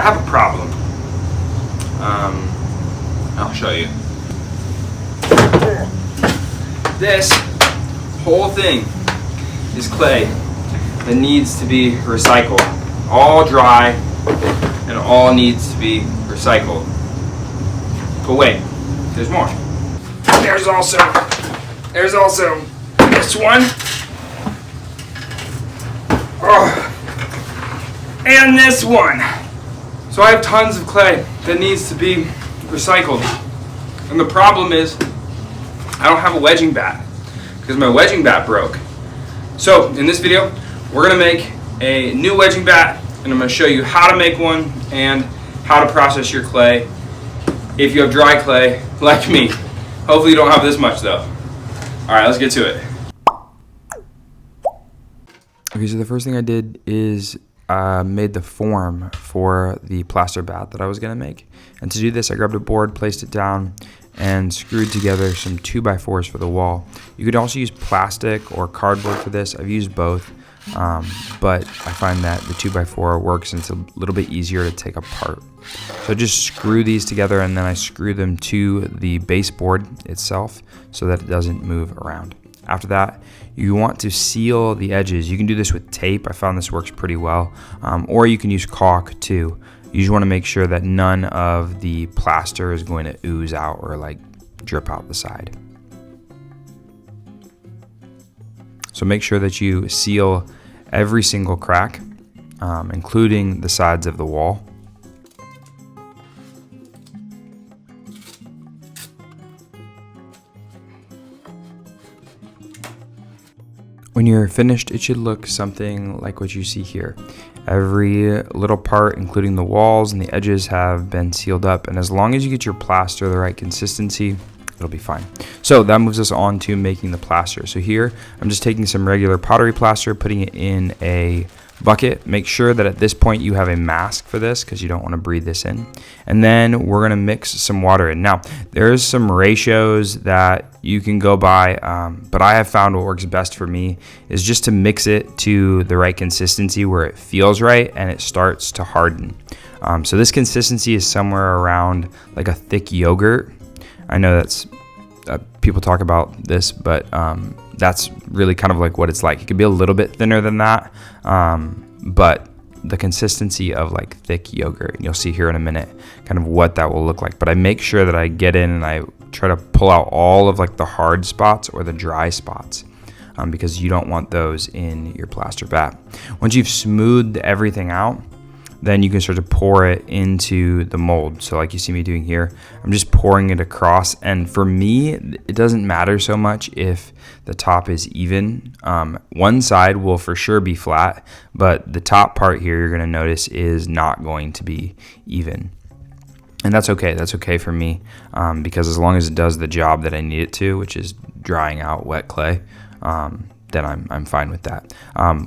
have a problem. I'll show you. This whole thing is clay that needs to be recycled. All dry and all needs to be recycled. But wait, there's more. There's also this one. Oh, and this one. So I have tons of clay that needs to be recycled. And the problem is I don't have a wedging bat because my wedging bat broke. So in this video, we're gonna make a new wedging bat, and I'm gonna show you how to make one and how to process your clay if you have dry clay like me. Hopefully you don't have this much though. All right, let's get to it. Okay, so the first thing I did is made the form for the plaster bat that I was gonna make. And to do this, I grabbed a board, placed it down, and screwed together some 2x4s for the wall. You could also use plastic or cardboard for this. I've used both, but I find that the 2x4 works and it's a little bit easier to take apart. So I just screw these together and then I screw them to the baseboard itself so that it doesn't move around. After that, you want to seal the edges. You can do this with tape. I found this works pretty well. Or you can use caulk too. You just want to make sure that none of the plaster is going to ooze out or like drip out the side. So make sure that you seal every single crack, including the sides of the wall. When you're finished, it should look something like what you see here. Every little part, including the walls and the edges, have been sealed up, and as long as you get your plaster the right consistency, it'll be fine. So that moves us on to making the plaster. So here, I'm just taking some regular pottery plaster, putting it in a bucket. Make sure that at this point you have a mask for this because you don't want to breathe this in. And then we're going to mix some water in. Now, there's some ratios that you can go by, but I have found what works best for me is just to mix it to the right consistency where it feels right and it starts to harden. So this consistency is somewhere around like a thick yogurt. I know that's people talk about this, but that's really kind of like what it's like. It could be a little bit thinner than that, but the consistency of like thick yogurt. And you'll see here in a minute kind of what that will look like. But I make sure that I get in and I try to pull out all of like the hard spots or the dry spots because you don't want those in your plaster bat. Once you've smoothed everything out, then you can start to pour it into the mold. So like you see me doing here, I'm just pouring it across. And for me, it doesn't matter so much if the top is even. One side will for sure be flat, but the top part here you're gonna notice is not going to be even. And that's okay. That's okay for me because as long as it does the job that I need it to, which is drying out wet clay, then I'm fine with that.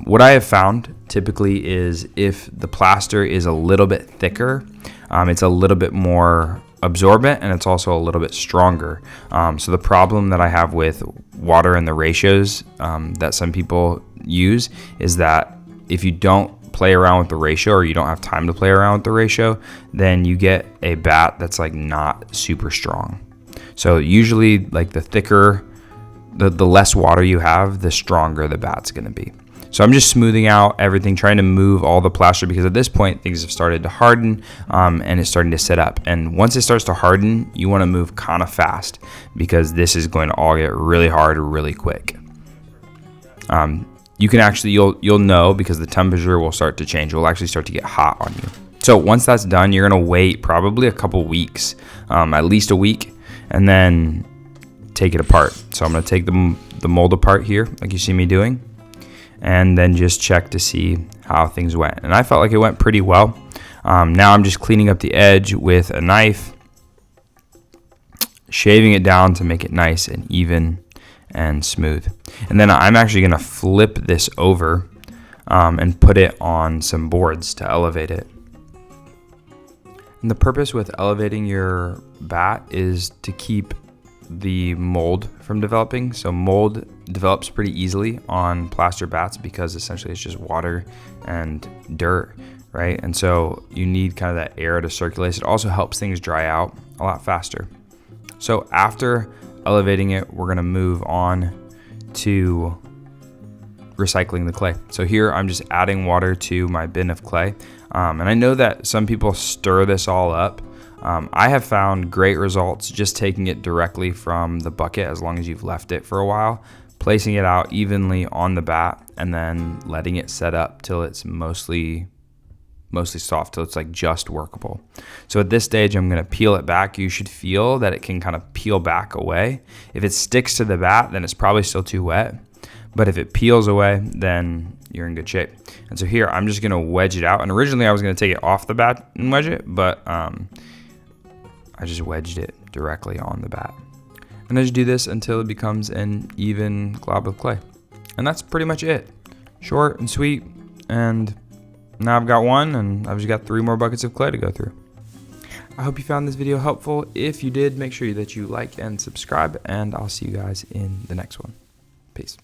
What I have found typically is if the plaster is a little bit thicker, it's a little bit more absorbent and it's also a little bit stronger. So the problem that I have with water and the ratios that some people use is that if you don't play around with the ratio or you don't have time to play around with the ratio, then you get a bat that's like not super strong. So usually like the thicker, the less water you have, the stronger the bat's going to be. So I'm just smoothing out everything, trying to move all the plaster because at this point things have started to harden and it's starting to set up. And once it starts to harden, you want to move kind of fast because this is going to all get really hard really quick. You can actually, you'll know because the temperature will start to change. It will actually start to get hot on you. So once that's done, you're going to wait probably a couple weeks, at least a week, and then take it apart. So I'm going to take the mold apart here like you see me doing and then just check to see how things went. And I felt like it went pretty well. Now I'm just cleaning up the edge with a knife, shaving it down to make it nice and even and smooth. And then I'm actually going to flip this over and put it on some boards to elevate it. And the purpose with elevating your bat is to keep the mold from developing. So mold develops pretty easily on plaster bats because essentially it's just water and dirt. right? And so you need kind of that air to circulate. It also helps things dry out a lot faster. So after elevating it, we're gonna move on to recycling the clay. So here I'm just adding water to my bin of clay. And I know that some people stir this all up. I have found great results just taking it directly from the bucket, as long as you've left it for a while, placing it out evenly on the bat, and then letting it set up till it's mostly soft, till it's like just workable. So at this stage, I'm gonna peel it back. You should feel that it can kind of peel back away. If it sticks to the bat, then it's probably still too wet. But if it peels away, then you're in good shape. And so here, I'm just gonna wedge it out. And originally I was gonna take it off the bat and wedge it, but I just wedged it directly on the bat. And I just do this until it becomes an even glob of clay. And that's pretty much it. Short and sweet. And now I've got one, and I've just got 3 more buckets of clay to go through. I hope you found this video helpful. If you did, make sure that you like and subscribe, and I'll see you guys in the next one. Peace.